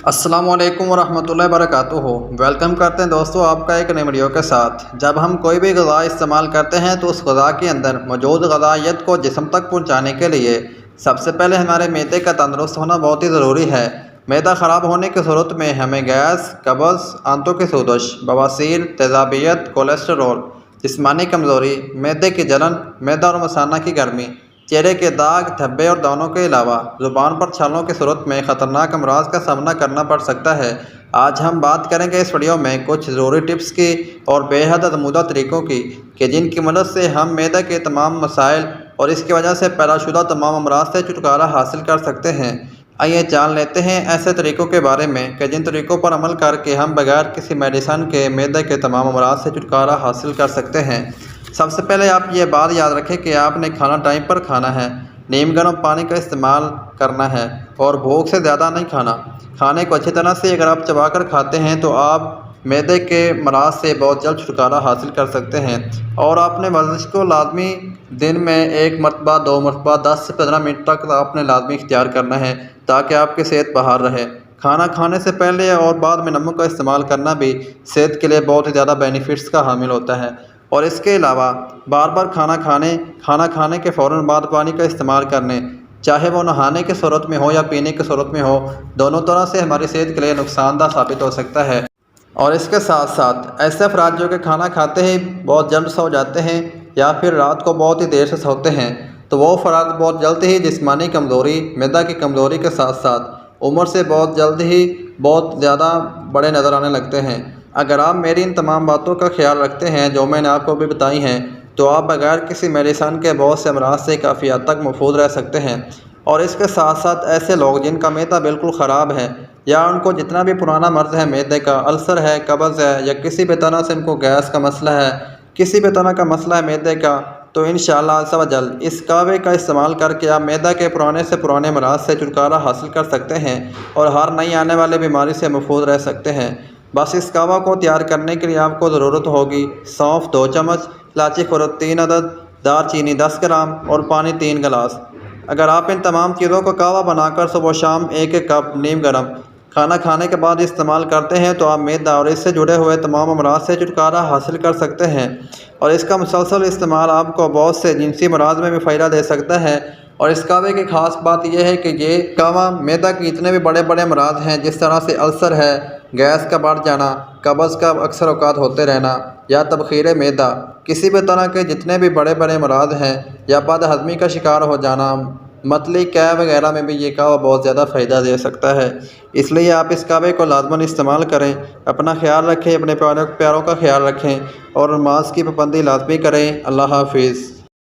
अस्सलामु अलैकुम वरहमतुल्लाहि वबरकातुहू। वेलकम करते हैं दोस्तों आपका एक नई वीडियो के साथ। जब हम कोई भी ग़िज़ा इस्तेमाल करते हैं तो उस ग़िज़ा के अंदर मौजूद ग़िज़ाइयत को जिस्म तक पहुंचाने के लिए सबसे पहले हमारे मैदे का तंदुरुस्त होना बहुत ही ज़रूरी है। मैदा ख़राब होने की सूरत में हमें गैस, कब्ज़, आंतों की सोजश, बवासीर, तेज़ाबियत, कोलेस्ट्रॉल, जिस्मानी कमज़ोरी, मैदे की जलन, मैदा और मसाना की गर्मी, चेहरे के दाग, धब्बे और दानों के अलावा ज़ुबान पर छालों की सूरत में ख़तरनाक अमराज का सामना करना पड़ सकता है। आज हम बात करेंगे इस वीडियो में कुछ ज़रूरी टिप्स की और बेहद आज़मूदा तरीक़ों की कि जिनकी मदद से हम मैदे के तमाम मसाइल और इसकी वजह से पैदा तमाम अमराज से छुटकारा हासिल कर सकते हैं। आइए जान लेते हैं ऐसे तरीक़ों के बारे में कि जिन तरीक़ों पर अमल करके हम बगैर किसी मेडिसन के मैदे के तमाम अमराज से छुटकारा हासिल कर सकते हैं। सबसे पहले आप ये बात याद रखें कि आपने खाना टाइम पर खाना है, नीम गर्म पानी का इस्तेमाल करना है और भूख से ज़्यादा नहीं खाना। खाने को अच्छी तरह से अगर आप चबा कर खाते हैं तो आप मैदे के मराज से बहुत जल्द छुटकारा हासिल कर सकते हैं। और आपने वर्जिश को लाजमी दिन में 1 मरतबा 2 मरतबा 10 से 15 मिनट तक आपने लाजमी इख्तियार करना है ताकि आपकी सेहत बहाल रहे। खाना खाने से पहले और बाद में नमक का इस्तेमाल करना भी सेहत के लिए बहुत ही ज़्यादा बेनिफिट्स का हामिल होता है। और इसके अलावा बार बार खाना खाने के फ़ौरन बाद पानी का इस्तेमाल करने, चाहे वो नहाने की सूरत में हो या पीने की सूरत में हो, दोनों तरह से हमारी सेहत के लिए नुकसानदा साबित हो सकता है। और इसके साथ साथ ऐसे अफराद जो कि खाना खाते ही बहुत जल्द सो जाते हैं या फिर रात को बहुत ही देर से सोते हैं, तो वो अफराद बहुत जल्द ही जिस्मानी कमज़ोरी, मैदा की कमज़ोरी के साथ साथ उम्र से बहुत जल्द ही बहुत ज़्यादा बड़े नज़र आने लगते हैं। अगर आप मेरी इन तमाम बातों का ख्याल रखते हैं जो मैंने आपको भी बताई हैं, तो आप बगैर किसी मेडिसन के बहुत से अमराज से काफ़ी हद तक महफूज रह सकते हैं। और इसके साथ साथ ऐसे लोग जिनका मैदा बिल्कुल ख़राब है या उनको जितना भी पुराना मर्ज़ है मैदे का, अल्सर है, कब्ज़ है या किसी भी तरह से इनको गैस का मसला है, किसी भी तरह का मसला है मैदे का, तो इंशाअल्लाह अज़्ज़ व जल इस कहवे का इस्तेमाल करके आप मैदा के पुराने से पुराने मराज से छुटकारा हासिल कर सकते हैं और हर नई आने वाली बीमारी से महफूज रह सकते हैं। बस इस कहवा को तैयार करने के लिए आपको ज़रूरत होगी सौंफ 2 चम्मच, इलायची खुर्द 3 अदद, दालचीनी 10 ग्राम और पानी 3 गिलास। अगर आप इन तमाम चीज़ों का कहवा बनाकर सुबह शाम 1-1 कप नीम गर्म खाना खाने के बाद इस्तेमाल करते हैं तो आप मैदा और इससे जुड़े हुए तमाम अमराज से छुटकारा हासिल कर सकते हैं। और इसका मुसलसल इस्तेमाल आपको बहुत से जिनसी अमराज में भी फ़ायदा दे सकता है। और इस कहवे की ख़ास बात यह है कि ये कहवा मैदा के इतने भी बड़े बड़े अमराज हैं जिस तरह से अल्सर है, गैस का बढ़ जाना, कब्ज़ का अक्सर औकात होते रहना या तबखीर मैदा, किसी भी तरह के जितने भी बड़े बड़े अमराज हैं या बदहज़मी का शिकार हो जाना, मतली कै वगैरह में भी ये कहवा बहुत ज़्यादा फ़ायदा दे सकता है। इसलिए आप इस कहवे को लाज़मन इस्तेमाल करें। अपना ख्याल रखें, अपने प्यारों का ख्याल रखें और नमाज की पाबंदी लाज़मी करें। अल्लाह हाफिज़।